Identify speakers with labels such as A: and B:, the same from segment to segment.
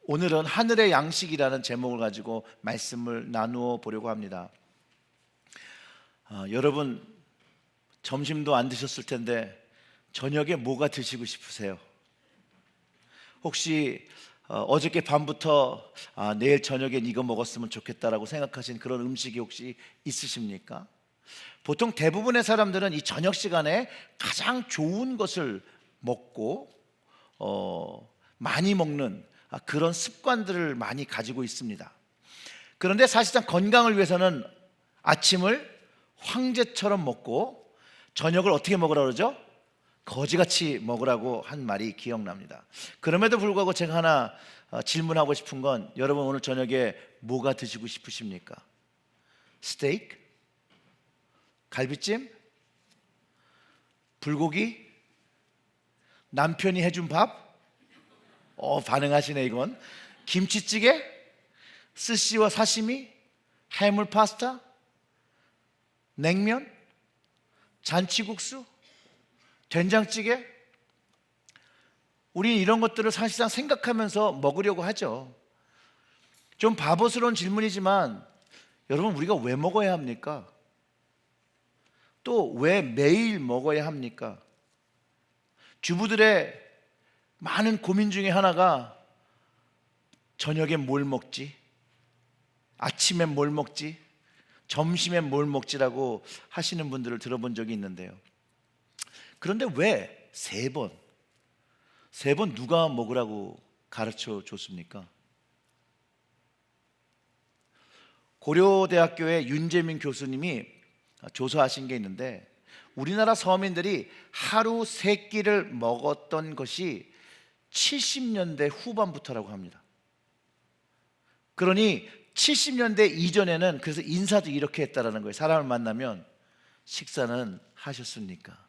A: 오늘은 하늘의 양식이라는 제목을 가지고 말씀을 나누어 보려고 합니다. 여러분 점심도 안 드셨을 텐데 저녁에 뭐가 드시고 싶으세요? 혹시 어저께 밤부터 내일 저녁엔 이거 먹었으면 좋겠다라고 생각하신 그런 음식이 혹시 있으십니까? 보통 대부분의 사람들은 이 저녁 시간에 가장 좋은 것을 먹고 많이 먹는 그런 습관들을 많이 가지고 있습니다. 그런데 사실상 건강을 위해서는 아침을 황제처럼 먹고 저녁을 어떻게 먹으라고 그러죠? 거지같이 먹으라고 한 말이 기억납니다. 그럼에도 불구하고 제가 하나 질문하고 싶은 건, 여러분 오늘 저녁에 뭐가 드시고 싶으십니까? 스테이크? 갈비찜? 불고기? 남편이 해준 밥? 반응하시네 이건. 김치찌개? 스시와 사시미? 해물 파스타? 냉면? 잔치국수? 된장찌개? 우리는 이런 것들을 사실상 생각하면서 먹으려고 하죠. 좀 바보스러운 질문이지만 여러분, 우리가 왜 먹어야 합니까? 또 왜 매일 먹어야 합니까? 주부들의 많은 고민 중에 하나가 저녁엔 뭘 먹지? 아침엔 뭘 먹지? 점심엔 뭘 먹지라고 하시는 분들을 들어본 적이 있는데요. 그런데 왜 세 번 누가 먹으라고 가르쳐 줬습니까? 고려대학교의 윤재민 교수님이 조사하신 게 있는데, 우리나라 서민들이 하루 3끼를 먹었던 것이 70년대 후반부터라고 합니다. 그러니 70년대 이전에는 그래서 인사도 이렇게 했다라는 거예요. 사람을 만나면 식사는 하셨습니까?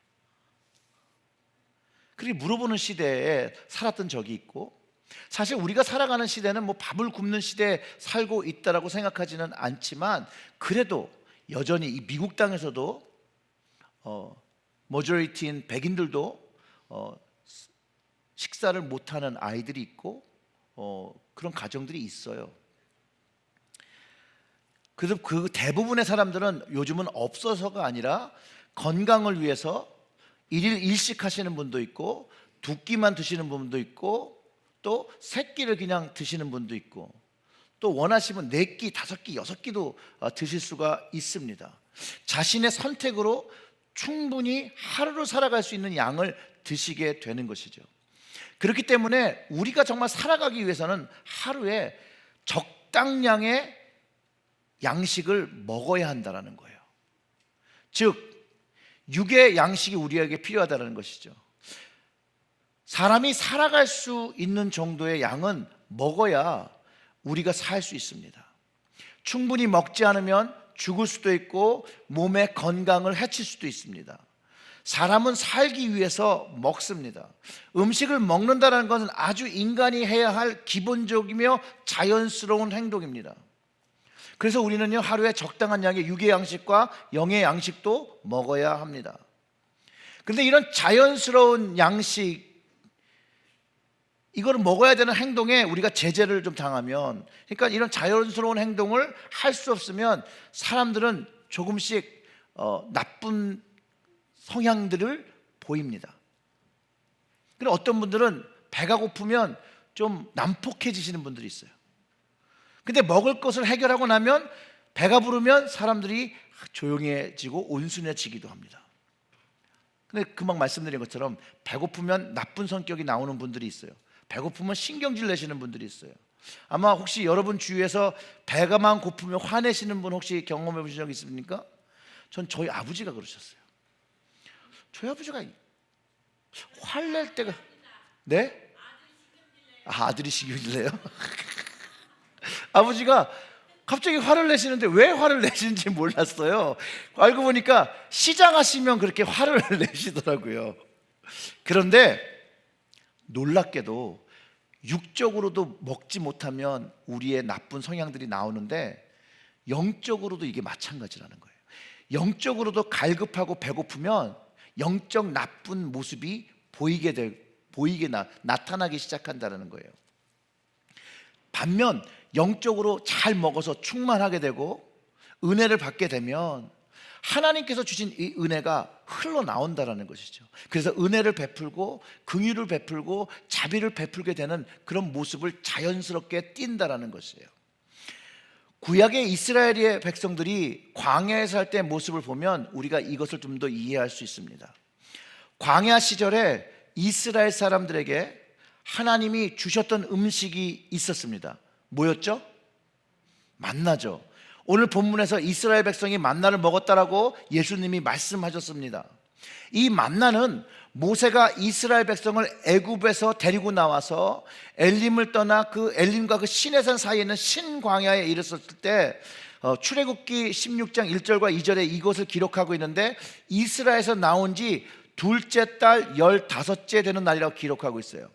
A: 그렇게 물어보는 시대에 살았던 적이 있고, 사실 우리가 살아가는 시대는 뭐 밥을 굶는 시대에 살고 있다라고 생각하지는 않지만, 그래도 여전히 이 미국 땅에서도 머저리티인 백인들도 식사를 못하는 아이들이 있고 그런 가정들이 있어요. 그래서 그 대부분의 사람들은 요즘은 없어서가 아니라 건강을 위해서 일일 일식 하시는 분도 있고, 2끼만 드시는 분도 있고, 또 3끼를 그냥 드시는 분도 있고, 또 원하시면 4끼, 5끼, 6끼도 드실 수가 있습니다. 자신의 선택으로 충분히 하루를 살아갈 수 있는 양을 드시게 되는 것이죠. 그렇기 때문에 우리가 정말 살아가기 위해서는 하루에 적당량의 양식을 먹어야 한다는 거예요. 즉 육의 양식이 우리에게 필요하다는 것이죠. 사람이 살아갈 수 있는 정도의 양은 먹어야 우리가 살 수 있습니다. 충분히 먹지 않으면 죽을 수도 있고 몸의 건강을 해칠 수도 있습니다. 사람은 살기 위해서 먹습니다. 음식을 먹는다는 것은 아주 인간이 해야 할 기본적이며 자연스러운 행동입니다. 그래서 우리는요, 하루에 적당한 양의 육의 양식과 영의 양식도 먹어야 합니다. 그런데 이런 자연스러운 양식, 이거를 먹어야 되는 행동에 우리가 제재를 좀 당하면, 그러니까 이런 자연스러운 행동을 할 수 없으면 사람들은 조금씩 나쁜 성향들을 보입니다. 그리고 어떤 분들은 배가 고프면 좀 난폭해지시는 분들이 있어요. 근데 먹을 것을 해결하고 나면 배가 부르면 사람들이 조용해지고 온순해지기도 합니다. 근데 금방 말씀드린 것처럼 배고프면 나쁜 성격이 나오는 분들이 있어요. 배고프면 신경질 내시는 분들이 있어요. 아마 혹시 여러분 주위에서 배가만 고프면 화내시는 분 혹시 경험해 보신 적 있습니까? 전 저희 아버지가 그러셨어요. 저희 아버지가 화낼 때가, 네? 아들이 신경질 내요? 아버지가 갑자기 화를 내시는데 왜 화를 내시는지 몰랐어요. 알고 보니까 시장하시면 그렇게 화를 내시더라고요. 그런데 놀랍게도 육적으로도 먹지 못하면 우리의 나쁜 성향들이 나오는데, 영적으로도 이게 마찬가지라는 거예요. 영적으로도 갈급하고 배고프면 영적 나쁜 모습이 보이게 나타나기 시작한다는 거예요. 반면 영적으로 잘 먹어서 충만하게 되고 은혜를 받게 되면 하나님께서 주신 이 은혜가 흘러나온다라는 것이죠. 그래서 은혜를 베풀고 긍휼을 베풀고 자비를 베풀게 되는 그런 모습을 자연스럽게 띈다라는 것이에요. 구약의 이스라엘의 백성들이 광야에서 살 때 모습을 보면 우리가 이것을 좀 더 이해할 수 있습니다. 광야 시절에 이스라엘 사람들에게 하나님이 주셨던 음식이 있었습니다. 뭐였죠? 만나죠. 오늘 본문에서 이스라엘 백성이 만나를 먹었다라고 예수님이 말씀하셨습니다. 이 만나는 모세가 이스라엘 백성을 애굽에서 데리고 나와서 엘림을 떠나 그 엘림과 그 시내산 사이에 있는 신광야에 이르렀을 때 출애굽기 16장 1절과 2절에 이것을 기록하고 있는데 이스라엘에서 나온 지 둘째 달 15째 되는 날이라고 기록하고 있어요.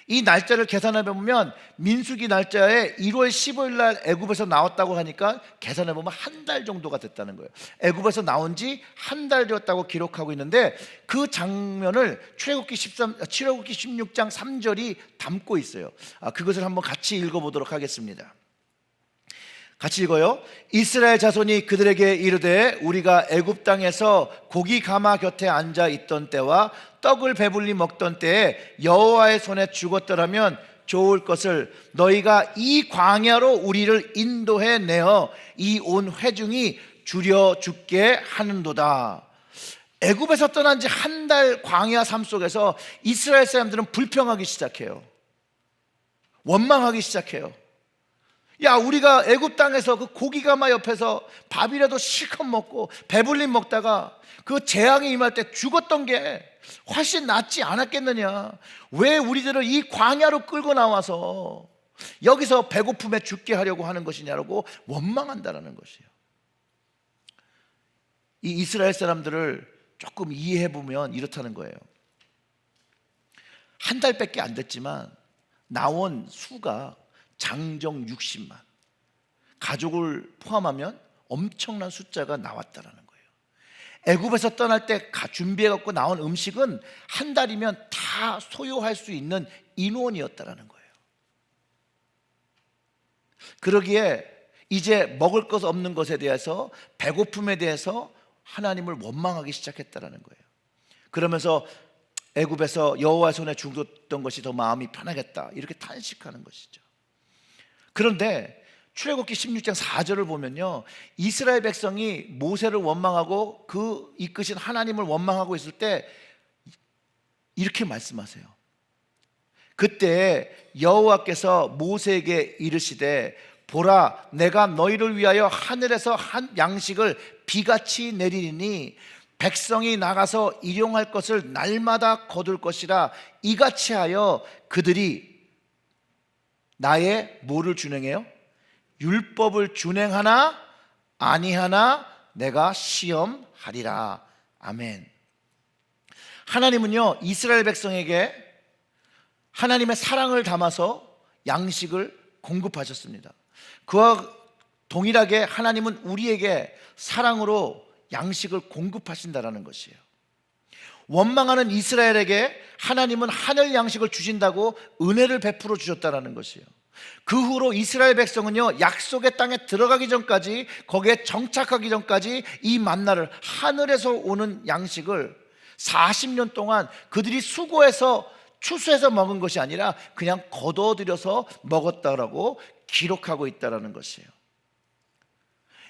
A: 이 날짜를 계산해 보면 민수기 날짜에 1월 15일 날 애굽에서 나왔다고 하니까 계산해 보면 한 달 정도가 됐다는 거예요. 애굽에서 나온 지 한 달 되었다고 기록하고 있는데 그 장면을 출애굽기 16장 3절이 담고 있어요. 그것을 한번 같이 읽어보도록 하겠습니다. 같이 읽어요. 이스라엘 자손이 그들에게 이르되 우리가 애굽 땅에서 고기 가마 곁에 앉아 있던 때와 떡을 배불리 먹던 때에 여호와의 손에 죽었더라면 좋을 것을 너희가 이 광야로 우리를 인도해 내어 이 온 회중이 줄여 죽게 하는도다. 애굽에서 떠난 지 한 달 광야 삶 속에서 이스라엘 사람들은 불평하기 시작해요. 원망하기 시작해요. 야, 우리가 애굽 땅에서 그 고기가마 옆에서 밥이라도 실컷 먹고 배불리 먹다가 그 재앙이 임할 때 죽었던 게 훨씬 낫지 않았겠느냐. 왜 우리들을 이 광야로 끌고 나와서 여기서 배고픔에 죽게 하려고 하는 것이냐라고 원망한다라는 것이에요. 이 이스라엘 사람들을 조금 이해해 보면 이렇다는 거예요. 한 달밖에 안 됐지만 나온 수가 장정 60만, 가족을 포함하면 엄청난 숫자가 나왔다라는 거예요. 애굽에서 떠날 때 준비해 갖고 나온 음식은 한 달이면 다 소요할 수 있는 인원이었다라는 거예요. 그러기에 이제 먹을 것 없는 것에 대해서, 배고픔에 대해서 하나님을 원망하기 시작했다라는 거예요. 그러면서 애굽에서 여호와 손에 죽었던 것이 더 마음이 편하겠다, 이렇게 탄식하는 것이죠. 그런데 출애굽기 16장 4절을 보면요, 이스라엘 백성이 모세를 원망하고 그 이끄신 하나님을 원망하고 있을 때 이렇게 말씀하세요. 그때 여호와께서 모세에게 이르시되 보라, 내가 너희를 위하여 하늘에서 한 양식을 비같이 내리니 백성이 나가서 일용할 것을 날마다 거둘 것이라. 이같이 하여 그들이 나의 뭐를 준행해요? 율법을 준행하나 아니하나 내가 시험하리라. 아멘. 하나님은요, 이스라엘 백성에게 하나님의 사랑을 담아서 양식을 공급하셨습니다. 그와 동일하게 하나님은 우리에게 사랑으로 양식을 공급하신다라는 것이에요. 원망하는 이스라엘에게 하나님은 하늘 양식을 주신다고 은혜를 베풀어 주셨다라는 것이에요. 그 후로 이스라엘 백성은요, 약속의 땅에 들어가기 전까지, 거기에 정착하기 전까지 이 만나를, 하늘에서 오는 양식을 40년 동안 그들이 수고해서 추수해서 먹은 것이 아니라 그냥 거둬들여서 먹었다라고 기록하고 있다라는 것이에요.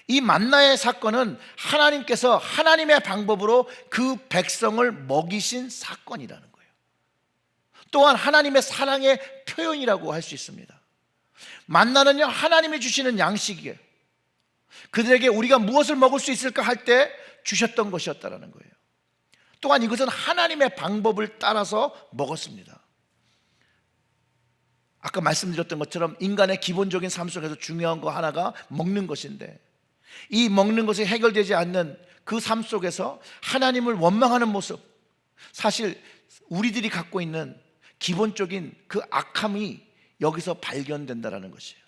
A: 이 만나의 사건은 하나님께서 하나님의 방법으로 그 백성을 먹이신 사건이라는 거예요. 또한 하나님의 사랑의 표현이라고 할 수 있습니다. 만나는요, 하나님이 주시는 양식이에요. 그들에게 우리가 무엇을 먹을 수 있을까 할 때 주셨던 것이었다라는 거예요. 또한 이것은 하나님의 방법을 따라서 먹었습니다. 아까 말씀드렸던 것처럼 인간의 기본적인 삶 속에서 중요한 거 하나가 먹는 것인데, 이 먹는 것이 해결되지 않는 그 삶 속에서 하나님을 원망하는 모습, 사실 우리들이 갖고 있는 기본적인 그 악함이 여기서 발견된다라는 것이에요.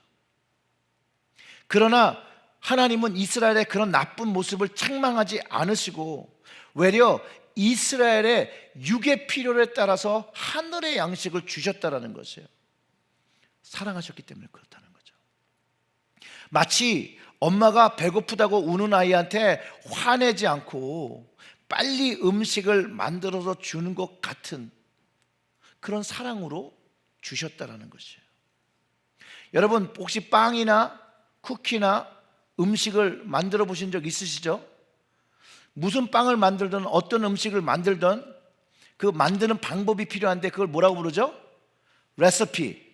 A: 그러나 하나님은 이스라엘의 그런 나쁜 모습을 책망하지 않으시고 외려 이스라엘의 육의 필요에 따라서 하늘의 양식을 주셨다라는 것이에요. 사랑하셨기 때문에 그렇다는 거예요. 마치 엄마가 배고프다고 우는 아이한테 화내지 않고 빨리 음식을 만들어서 주는 것 같은 그런 사랑으로 주셨다라는 것이에요. 여러분, 혹시 빵이나 쿠키나 음식을 만들어 보신 적 있으시죠? 무슨 빵을 만들든 어떤 음식을 만들든 그 만드는 방법이 필요한데 그걸 뭐라고 부르죠? 레시피.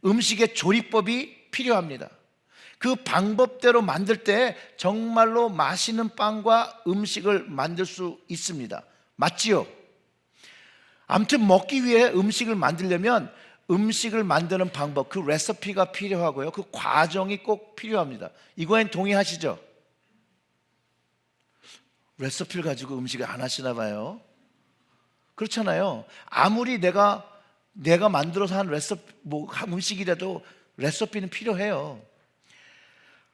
A: 음식의 조리법이 필요합니다. 그 방법대로 만들 때 정말로 맛있는 빵과 음식을 만들 수 있습니다. 맞지요? 아무튼 먹기 위해 음식을 만들려면 음식을 만드는 방법, 그 레시피가 필요하고요. 그 과정이 꼭 필요합니다. 이거엔 동의하시죠? 레시피를 가지고 음식을 안 하시나 봐요. 그렇잖아요. 아무리 내가 만들어서 한 음식이라도 레시피는 필요해요.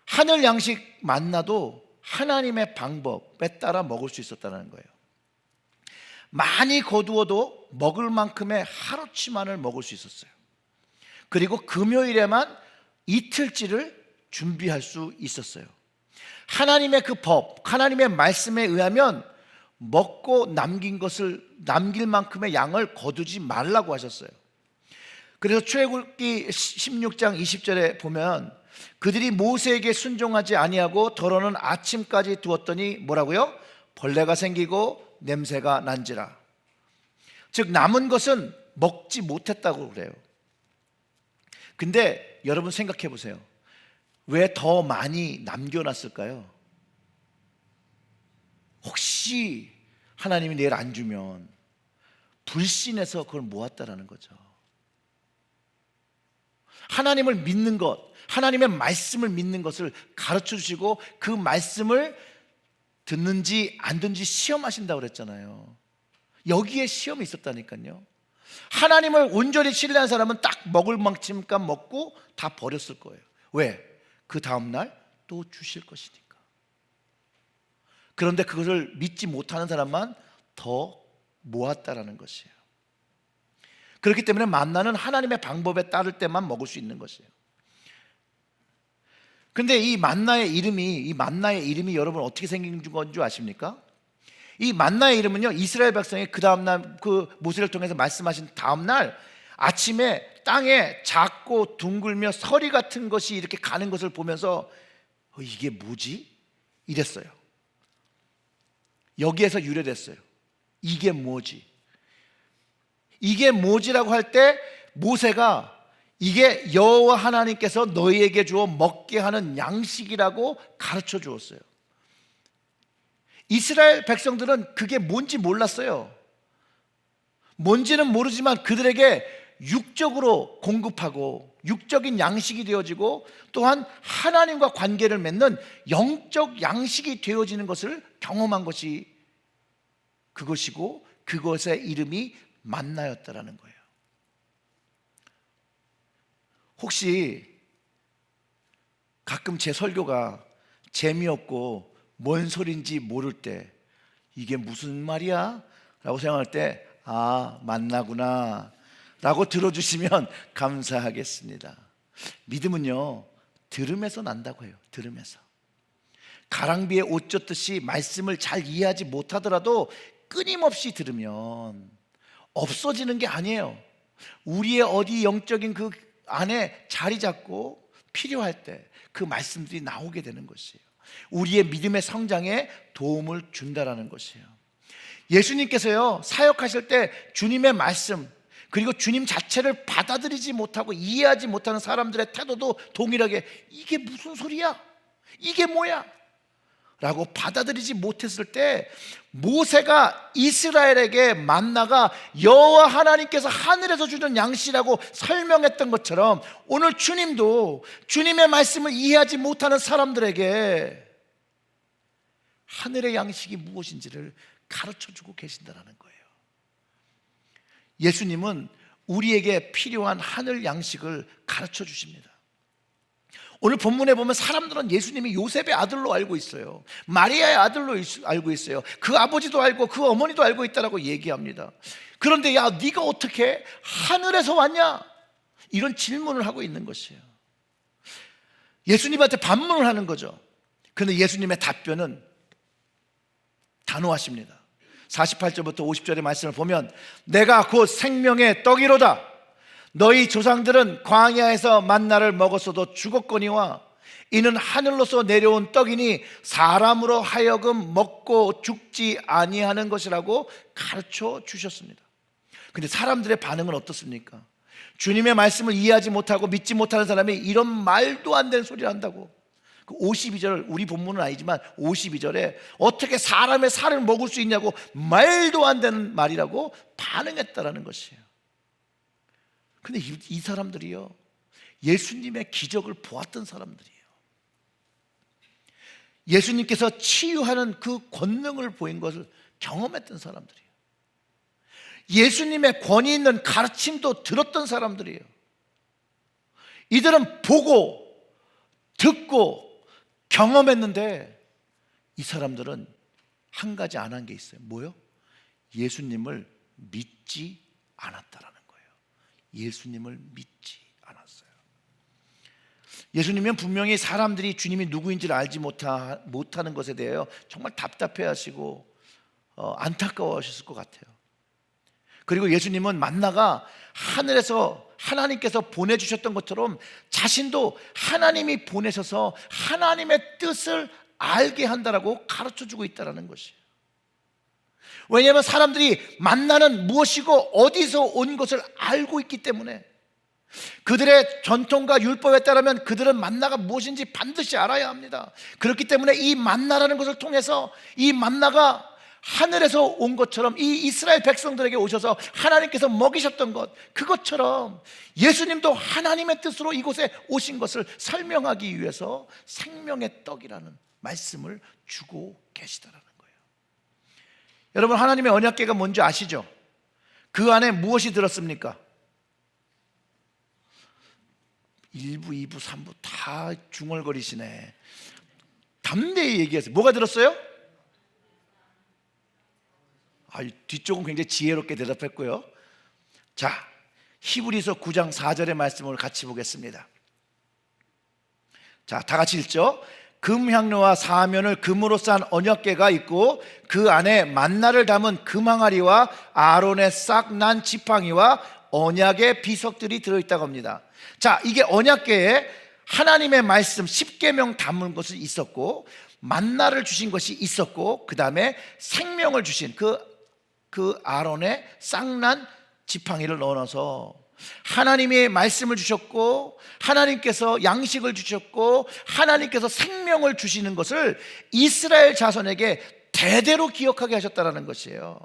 A: 하늘 양식 만나도 하나님의 방법에 따라 먹을 수 있었다는 거예요. 많이 거두어도 먹을 만큼의 하루치만을 먹을 수 있었어요. 그리고 금요일에만 이틀치를 준비할 수 있었어요. 하나님의 그 법, 하나님의 말씀에 의하면 먹고 남길 만큼의 양을 거두지 말라고 하셨어요. 그래서 출애굽기 16장 20절에 보면 그들이 모세에게 순종하지 아니하고 더러는 아침까지 두었더니 뭐라고요? 벌레가 생기고 냄새가 난지라. 즉 남은 것은 먹지 못했다고 그래요. 근데 여러분 생각해 보세요. 왜 더 많이 남겨놨을까요? 혹시 하나님이 내일 안 주면 불신해서 그걸 모았다라는 거죠. 하나님을 믿는 것, 하나님의 말씀을 믿는 것을 가르쳐 주시고 그 말씀을 듣는지 안 듣는지 시험하신다고 그랬잖아요. 여기에 시험이 있었다니까요. 하나님을 온전히 신뢰한 사람은 딱 먹을 만큼만 먹고 다 버렸을 거예요. 왜? 그 다음날 또 주실 것이니까. 그런데 그것을 믿지 못하는 사람만 더 모았다라는 것이에요. 그렇기 때문에 만나는 하나님의 방법에 따를 때만 먹을 수 있는 것이에요. 근데 이 만나의 이름이 여러분 어떻게 생긴 건 줄 아십니까? 이 만나의 이름은요, 이스라엘 백성이 그 다음날 그 모세를 통해서 말씀하신 다음날 아침에 땅에 작고 둥글며 서리 같은 것이 이렇게 가는 것을 보면서 이게 뭐지? 이랬어요. 여기에서 유래됐어요. 이게 뭐지? 이게 뭐지라고 할 때 모세가 이게 여호와 하나님께서 너희에게 주어 먹게 하는 양식이라고 가르쳐 주었어요. 이스라엘 백성들은 그게 뭔지 몰랐어요. 뭔지는 모르지만 그들에게 육적으로 공급하고 육적인 양식이 되어지고 또한 하나님과 관계를 맺는 영적 양식이 되어지는 것을 경험한 것이 그것이고 그것의 이름이 만나였다라는 거예요. 혹시 가끔 제 설교가 재미없고 뭔 소린지 모를 때 이게 무슨 말이야? 라고 생각할 때 만나구나 라고 들어주시면 감사하겠습니다. 믿음은요, 들음에서 난다고 해요. 들음에서. 가랑비에 옷 젖듯이 말씀을 잘 이해하지 못하더라도 끊임없이 들으면 없어지는 게 아니에요. 우리의 어디 영적인 그 안에 자리 잡고 필요할 때 그 말씀들이 나오게 되는 것이에요. 우리의 믿음의 성장에 도움을 준다라는 것이에요. 예수님께서요, 사역하실 때 주님의 말씀 그리고 주님 자체를 받아들이지 못하고 이해하지 못하는 사람들의 태도도 동일하게 이게 무슨 소리야? 이게 뭐야? 라고 받아들이지 못했을 때 모세가 이스라엘에게 만나가 여호와 하나님께서 하늘에서 주는 양식이라고 설명했던 것처럼 오늘 주님도 주님의 말씀을 이해하지 못하는 사람들에게 하늘의 양식이 무엇인지를 가르쳐주고 계신다는 거예요. 예수님은 우리에게 필요한 하늘 양식을 가르쳐 주십니다. 오늘 본문에 보면 사람들은 예수님이 요셉의 아들로 알고 있어요. 마리아의 아들로 알고 있어요. 그 아버지도 알고 그 어머니도 알고 있다라고 얘기합니다. 그런데 야, 네가 어떻게 하늘에서 왔냐? 이런 질문을 하고 있는 것이에요. 예수님한테 반문을 하는 거죠. 그런데 예수님의 답변은 단호하십니다. 48절부터 50절의 말씀을 보면 내가 곧 생명의 떡이로다. 너희 조상들은 광야에서 만나를 먹었어도 죽었거니와 이는 하늘로서 내려온 떡이니 사람으로 하여금 먹고 죽지 아니하는 것이라고 가르쳐 주셨습니다. 근데 사람들의 반응은 어떻습니까? 주님의 말씀을 이해하지 못하고 믿지 못하는 사람이 이런 말도 안 되는 소리를 한다고. 52절, 우리 본문은 아니지만 52절에 어떻게 사람의 살을 먹을 수 있냐고 말도 안 되는 말이라고 반응했다라는 것이에요. 근데 이 사람들이요, 예수님의 기적을 보았던 사람들이에요. 예수님께서 치유하는 그 권능을 보인 것을 경험했던 사람들이에요. 예수님의 권위 있는 가르침도 들었던 사람들이에요. 이들은 보고 듣고 경험했는데 이 사람들은 한 가지 안 한 게 있어요. 뭐요? 예수님을 믿지 않았다라는 거예요. 예수님을 믿지 않았어요. 예수님은 분명히 사람들이 주님이 누구인지를 알지 못하는 것에 대하여 정말 답답해하시고 안타까워하셨을 것 같아요. 그리고 예수님은 만나가 하늘에서 하나님께서 보내주셨던 것처럼 자신도 하나님이 보내셔서 하나님의 뜻을 알게 한다라고 가르쳐주고 있다는 것이에요. 왜냐하면 사람들이 만나는 무엇이고 어디서 온 것을 알고 있기 때문에, 그들의 전통과 율법에 따르면 그들은 만나가 무엇인지 반드시 알아야 합니다. 그렇기 때문에 이 만나라는 것을 통해서 이 만나가 하늘에서 온 것처럼 이 이스라엘 백성들에게 오셔서 하나님께서 먹이셨던 것, 그것처럼 예수님도 하나님의 뜻으로 이곳에 오신 것을 설명하기 위해서 생명의 떡이라는 말씀을 주고 계시다라는 거예요. 여러분, 하나님의 언약궤가 뭔지 아시죠? 그 안에 무엇이 들었습니까? 1부, 2부, 3부 다 중얼거리시네. 담대히 얘기하세요. 뭐가 들었어요? 뒤쪽은 굉장히 지혜롭게 대답했고요. 자, 히브리서 9장 4절의 말씀을 같이 보겠습니다. 자, 다 같이 읽죠. 금향로와 사면을 금으로 싼 언약궤가 있고 그 안에 만나를 담은 금항아리와 아론의 싹 난 지팡이와 언약의 비석들이 들어있다고 합니다. 자, 이게 언약궤에 하나님의 말씀 10계명 담은 것이 있었고, 만나를 주신 것이 있었고, 그 다음에 생명을 주신 그 아론의 싹난 지팡이를 넣어서 하나님의 말씀을 주셨고, 하나님께서 양식을 주셨고, 하나님께서 생명을 주시는 것을 이스라엘 자손에게 대대로 기억하게 하셨다는 것이에요.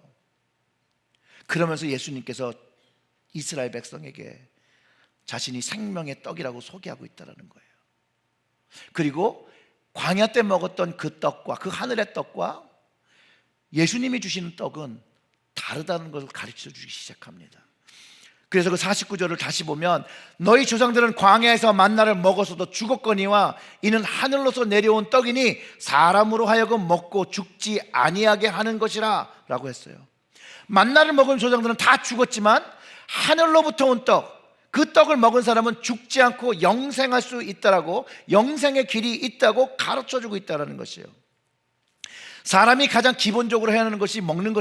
A: 그러면서 예수님께서 이스라엘 백성에게 자신이 생명의 떡이라고 소개하고 있다는 거예요. 그리고 광야 때 먹었던 그 떡과 그 하늘의 떡과 예수님이 주시는 떡은 다르다는 것을 가르쳐 주기 시작합니다. 그래서 그 49절을 다시 보면 너희 조상들은 광야에서 만나를 먹어서도 죽었거니와 이는 하늘로서 내려온 떡이니 사람으로 하여금 먹고 죽지 아니하게 하는 것이라 라고 했어요. 만나를 먹은 조상들은 다 죽었지만 하늘로부터 온 떡, 그 떡을 먹은 사람은 죽지 않고 영생할 수 있다라고, 영생의 길이 있다고 가르쳐주고 있다는 것이에요. 사람이 가장 기본적으로 해야 하는 것이 먹는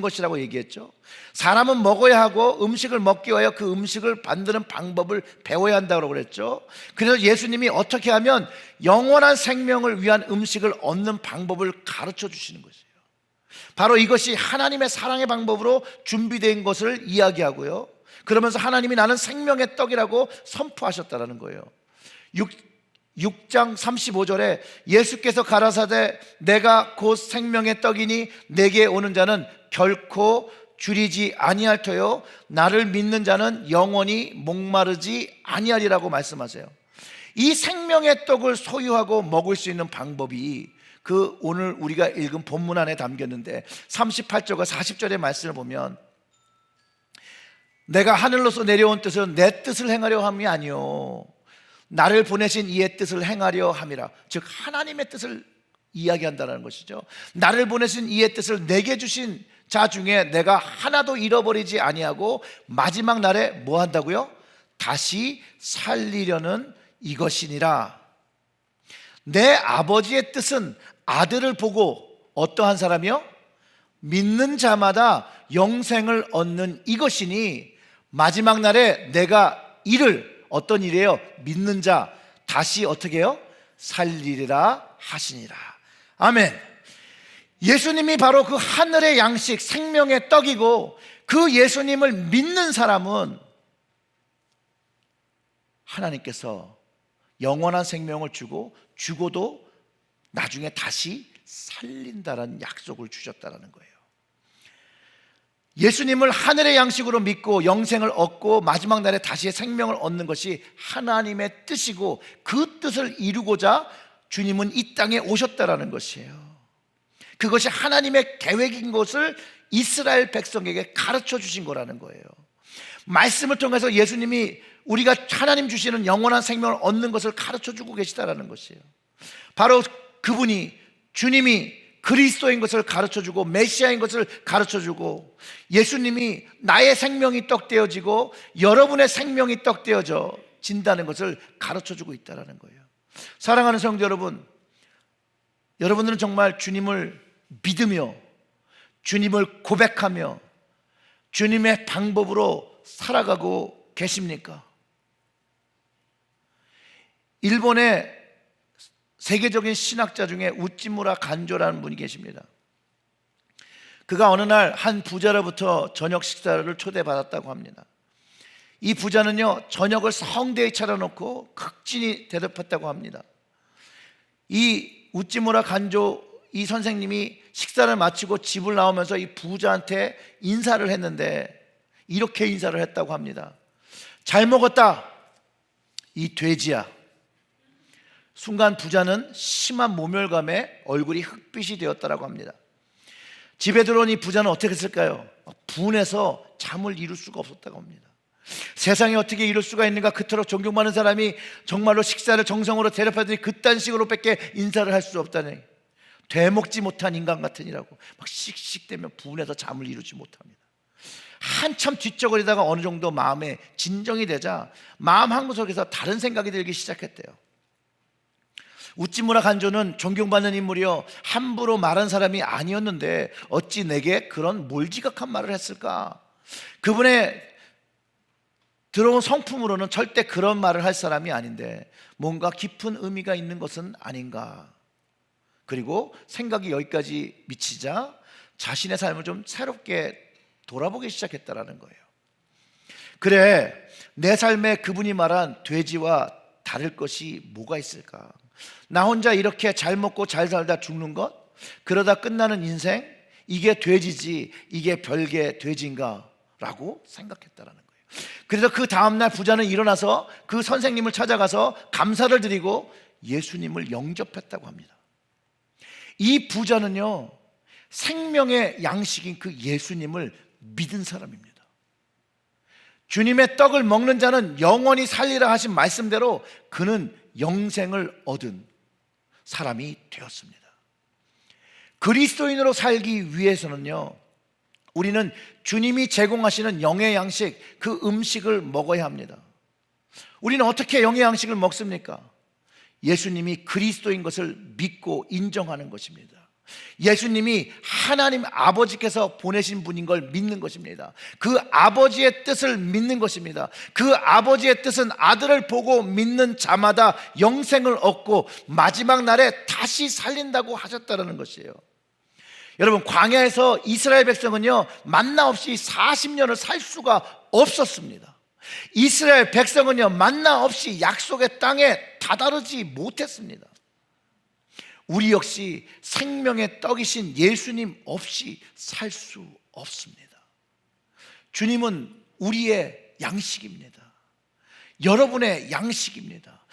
A: 것이라고 얘기했죠. 사람은 먹어야 하고 음식을 먹기 위하여 그 음식을 만드는 방법을 배워야 한다고 그랬죠. 그래서 예수님이 어떻게 하면 영원한 생명을 위한 음식을 얻는 방법을 가르쳐 주시는 것이에요. 바로 이것이 하나님의 사랑의 방법으로 준비된 것을 이야기하고요, 그러면서 하나님이 나는 생명의 떡이라고 선포하셨다는 거예요. 6장 35절에 예수께서 가라사대 내가 곧 생명의 떡이니 내게 오는 자는 결코 줄이지 아니할 터요 나를 믿는 자는 영원히 목마르지 아니하리라고 말씀하세요. 이 생명의 떡을 소유하고 먹을 수 있는 방법이 그 오늘 우리가 읽은 본문 안에 담겼는데 38절과 40절의 말씀을 보면 내가 하늘로서 내려온 뜻은 내 뜻을 행하려 함이 아니요 나를 보내신 이의 뜻을 행하려 함이라. 즉 하나님의 뜻을 이야기한다는 것이죠. 나를 보내신 이의 뜻을 내게 주신 자 중에 내가 하나도 잃어버리지 아니하고 마지막 날에 뭐 한다고요? 다시 살리려는 이것이니라 내 아버지의 뜻은 아들을 보고 어떠한 사람이요? 믿는 자마다 영생을 얻는 이것이니 마지막 날에 내가 이를 어떤 일이에요? 믿는 자 다시 어떻게 해요? 살리리라 하시니라. 아멘. 예수님이 바로 그 하늘의 양식 생명의 떡이고, 그 예수님을 믿는 사람은 하나님께서 영원한 생명을 주고 죽어도 나중에 다시 살린다라는 약속을 주셨다라는 거예요. 예수님을 하늘의 양식으로 믿고 영생을 얻고 마지막 날에 다시 생명을 얻는 것이 하나님의 뜻이고, 그 뜻을 이루고자 주님은 이 땅에 오셨다라는 것이에요. 그것이 하나님의 계획인 것을 이스라엘 백성에게 가르쳐 주신 거라는 거예요. 말씀을 통해서 예수님이 우리가 하나님 주시는 영원한 생명을 얻는 것을 가르쳐 주고 계시다라는 것이에요. 바로 그분이, 주님이 그리스도인 것을 가르쳐 주고 메시아인 것을 가르쳐 주고, 예수님이 나의 생명이 떡 되어지고 여러분의 생명이 떡 되어져 진다는 것을 가르쳐 주고 있다는 거예요. 사랑하는 성도 여러분, 여러분들은 정말 주님을 믿으며 주님을 고백하며 주님의 방법으로 살아가고 계십니까? 일본의 세계적인 신학자 중에 우찌무라 간조라는 분이 계십니다. 그가 어느 날 한 부자로부터 저녁 식사를 초대받았다고 합니다. 이 부자는요, 저녁을 성대에 차려놓고 극진히 대접했다고 합니다. 이 우찌무라 간조 이 선생님이 식사를 마치고 집을 나오면서 이 부자한테 인사를 했는데 이렇게 인사를 했다고 합니다. 잘 먹었다, 이 돼지야. 순간 부자는 심한 모멸감에 얼굴이 흑빛이 되었다고 합니다. 집에 들어온 이 부자는 어떻게 했을까요? 분해서 잠을 이룰 수가 없었다고 합니다. 세상에 어떻게 이럴 수가 있는가, 그토록 존경받는 사람이 정말로 식사를 정성으로 대접하더니 그딴 식으로 밖에 인사를 할 수 없다니, 되먹지 못한 인간 같으니라고 막 씩씩대며 분해서 잠을 이루지 못합니다. 한참 뒤척거리다가 어느 정도 마음에 진정이 되자 마음 한구석에서 다른 생각이 들기 시작했대요. 우찌무라 간조는 존경받는 인물이요, 함부로 말한 사람이 아니었는데 어찌 내게 그런 몰지각한 말을 했을까? 그분의 들어온 성품으로는 절대 그런 말을 할 사람이 아닌데 뭔가 깊은 의미가 있는 것은 아닌가. 그리고 생각이 여기까지 미치자 자신의 삶을 좀 새롭게 돌아보기 시작했다라는 거예요. 그래, 내 삶에 그분이 말한 돼지와 다를 것이 뭐가 있을까? 나 혼자 이렇게 잘 먹고 잘 살다 죽는 것? 그러다 끝나는 인생? 이게 돼지지 이게 별개 돼지인가? 라고 생각했다라는 거예요. 그래서 그 다음날 부자는 일어나서 그 선생님을 찾아가서 감사를 드리고 예수님을 영접했다고 합니다. 이 부자는요, 생명의 양식인 그 예수님을 믿은 사람입니다. 주님의 떡을 먹는 자는 영원히 살리라 하신 말씀대로 그는 영생을 얻은 사람이 되었습니다. 그리스도인으로 살기 위해서는요, 우리는 주님이 제공하시는 영의 양식, 그 음식을 먹어야 합니다. 우리는 어떻게 영의 양식을 먹습니까? 예수님이 그리스도인 것을 믿고 인정하는 것입니다. 예수님이 하나님 아버지께서 보내신 분인 걸 믿는 것입니다. 그 아버지의 뜻을 믿는 것입니다. 그 아버지의 뜻은 아들을 보고 믿는 자마다 영생을 얻고 마지막 날에 다시 살린다고 하셨다는 것이에요. 여러분, 광야에서 이스라엘 백성은요, 만나 없이 40년을 살 수가 없었습니다. 이스라엘 백성은요, 만나 없이 약속의 땅에 다다르지 못했습니다. 우리 역시 생명의 떡이신 예수님 없이 살 수 없습니다. 주님은 우리의 양식입니다. 여러분의 양식입니다.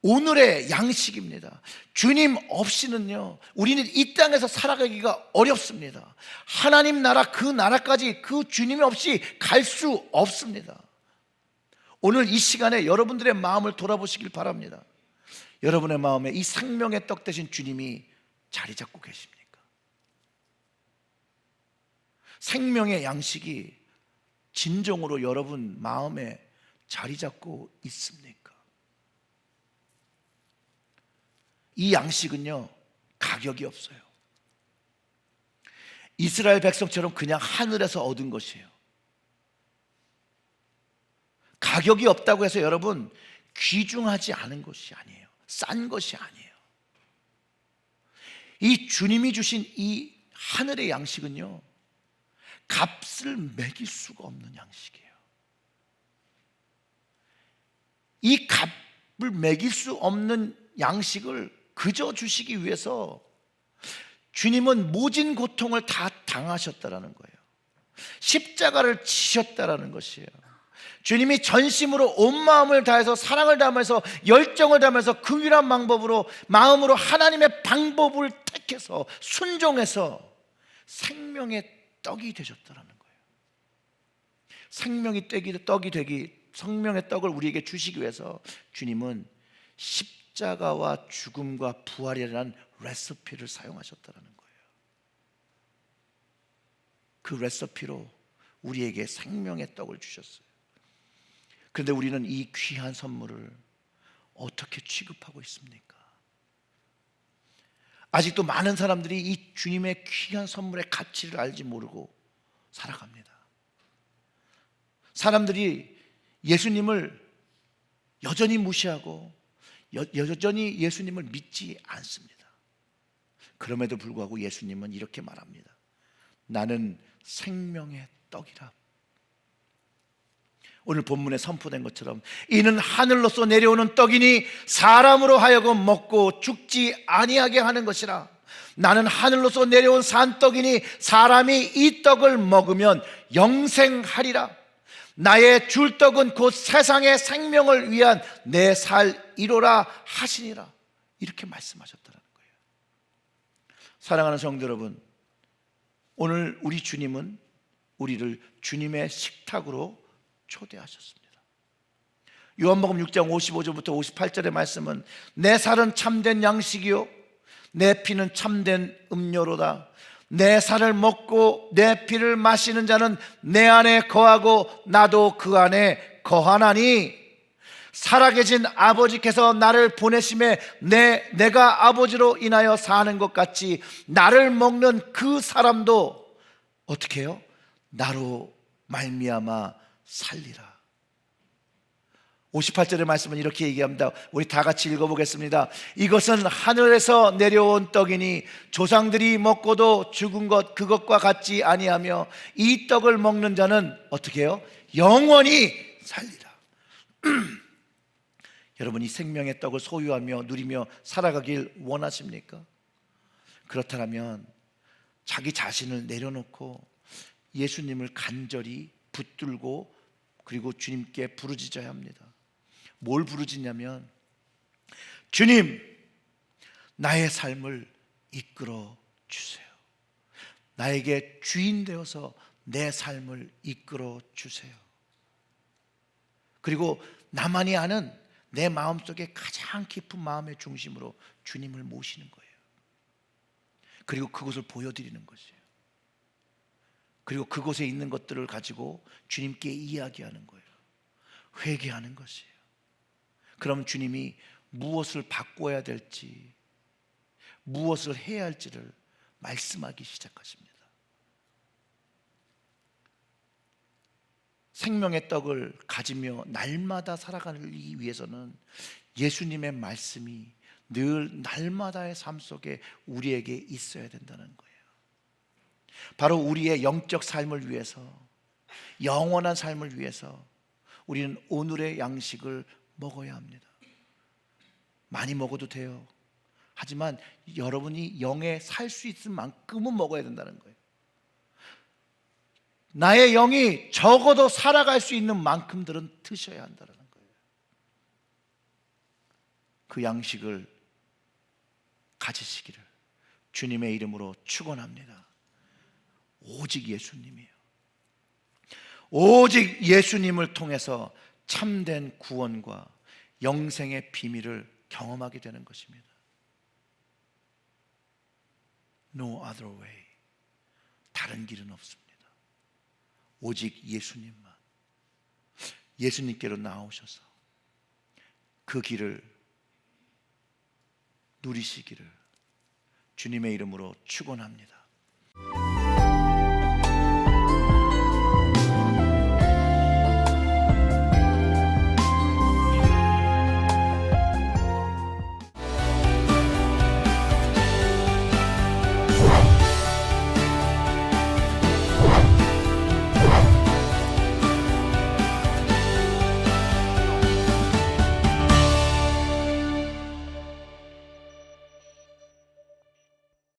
A: 오늘의 양식입니다. 주님 없이는요, 우리는 이 땅에서 살아가기가 어렵습니다. 하나님 나라, 그 나라까지 그 주님 없이 갈 수 없습니다. 오늘 이 시간에 여러분들의 마음을 돌아보시길 바랍니다. 여러분의 마음에 이 생명의 떡 되신 주님이 자리 잡고 계십니까? 생명의 양식이 진정으로 여러분 마음에 자리 잡고 있습니까? 이 양식은요, 가격이 없어요. 이스라엘 백성처럼 그냥 하늘에서 얻은 것이에요. 가격이 없다고 해서 여러분 귀중하지 않은 것이 아니에요. 싼 것이 아니에요. 이 주님이 주신 이 하늘의 양식은요, 값을 매길 수가 없는 양식이에요. 이 값을 매길 수 없는 양식을 그저 주시기 위해서 주님은 모진 고통을 다 당하셨다라는 거예요. 십자가를 지셨다라는 것이에요. 주님이 전심으로 온 마음을 다해서 사랑을 담아서 열정을 담아서 그 유일한 방법으로 마음으로 하나님의 방법을 택해서 순종해서 생명의 떡이 되셨다라는 거예요. 생명의 떡이 되기, 생명의 떡을 우리에게 주시기 위해서 주님은 십자가와 죽음과 부활이라는 레시피를 사용하셨다라는 거예요. 그 레시피로 우리에게 생명의 떡을 주셨어요. 그런데 우리는 이 귀한 선물을 어떻게 취급하고 있습니까? 아직도 많은 사람들이 이 주님의 귀한 선물의 가치를 알지 모르고 살아갑니다. 사람들이 예수님을 여전히 무시하고 여전히 예수님을 믿지 않습니다. 그럼에도 불구하고 예수님은 이렇게 말합니다. 나는 생명의 떡이라. 오늘 본문에 선포된 것처럼 이는 하늘로서 내려오는 떡이니 사람으로 하여금 먹고 죽지 아니하게 하는 것이라. 나는 하늘로서 내려온 산떡이니 사람이 이 떡을 먹으면 영생하리라. 나의 줄 떡은 곧 세상의 생명을 위한 내 살이로라 하시니라. 이렇게 말씀하셨다는 거예요. 사랑하는 성도 여러분, 오늘 우리 주님은 우리를 주님의 식탁으로 초대하셨습니다. 요한복음 6장 55절부터 58절의 말씀은 내 살은 참된 양식이요 내 피는 참된 음료로다. 내 살을 먹고 내 피를 마시는 자는 내 안에 거하고 나도 그 안에 거하나니 살아계신 아버지께서 나를 보내심에 내가 아버지로 인하여 사는 것 같이 나를 먹는 그 사람도 어떻게 해요? 나로 말미암아 살리라. 58절의 말씀은 이렇게 얘기합니다. 우리 다 같이 읽어보겠습니다. 이것은 하늘에서 내려온 떡이니 조상들이 먹고도 죽은 것 그것과 같지 아니하며 이 떡을 먹는 자는 어떻게 해요? 영원히 살리라. 여러분, 이 생명의 떡을 소유하며 누리며 살아가길 원하십니까? 그렇다면 자기 자신을 내려놓고 예수님을 간절히 붙들고 그리고 주님께 부르짖어야 합니다. 뭘 부르짖냐면 주님, 나의 삶을 이끌어 주세요. 나에게 주인 되어서 내 삶을 이끌어 주세요. 그리고 나만이 아는 내 마음속에 가장 깊은 마음의 중심으로 주님을 모시는 거예요. 그리고 그것을 보여드리는 것이에요. 그리고 그곳에 있는 것들을 가지고 주님께 이야기하는 거예요. 회개하는 것이에요. 그럼 주님이 무엇을 바꿔야 될지, 무엇을 해야 할지를 말씀하기 시작하십니다. 생명의 떡을 가지며 날마다 살아가기 위해서는 예수님의 말씀이 늘 날마다의 삶 속에 우리에게 있어야 된다는 거예요. 바로 우리의 영적 삶을 위해서, 영원한 삶을 위해서 우리는 오늘의 양식을 먹어야 합니다. 많이 먹어도 돼요. 하지만 여러분이 영에 살 수 있을 만큼은 먹어야 된다는 거예요. 나의 영이 적어도 살아갈 수 있는 만큼들은 드셔야 한다는 거예요. 그 양식을 가지시기를 주님의 이름으로 축원합니다. 오직 예수님이에요. 오직 예수님을 통해서 참된 구원과 영생의 비밀을 경험하게 되는 것입니다. No other way. 다른 길은 없습니다. 오직 예수님만. 예수님께로 나오셔서 그 길을 누리시기를 주님의 이름으로 축원합니다.